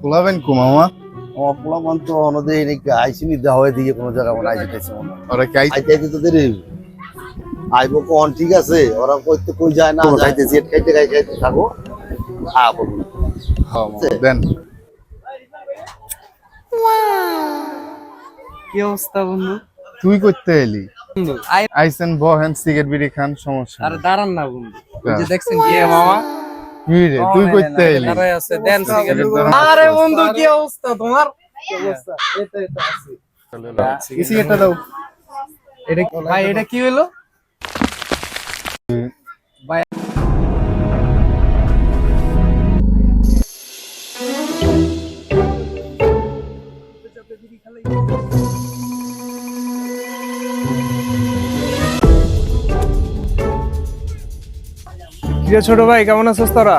পোলাবেন কো মামা অপলামান তো অনদে নাকি আইসিনি দেওয়া হয়ে দিয়ে কোনো জায়গা মনে আইসিতেছে মনে ওরা কি আইতে আইতে তো দেরি হইবে। আইবো কোন ঠিক আছে ওরা কইতে কই যায় না খাইতেছি খাইতে খাইতে থাকো বলবো দেন কি অবস্থা বন্ধু? তুই করতে এলি বন্ধু আইসেন বহেন সিগারেট বিড়ি খান সমস্যা আরে নেই। দাঁড়ান না বন্ধু, এই যে হ্যাঁ। দেখছেন কি মামা কি রে তুই করতে এলি দাঁড়ায় আছে, দেন সিগারেট। দাঁড়ান। আরে বন্ধু কি অবস্থা তোমার? কি অবস্থা? এই তো আছি। এই সিগারেটটা দাও এটা ভাই এটা কি হলো? ভাই কিরে ছোট ভাই, কেমন আছিস তোরা?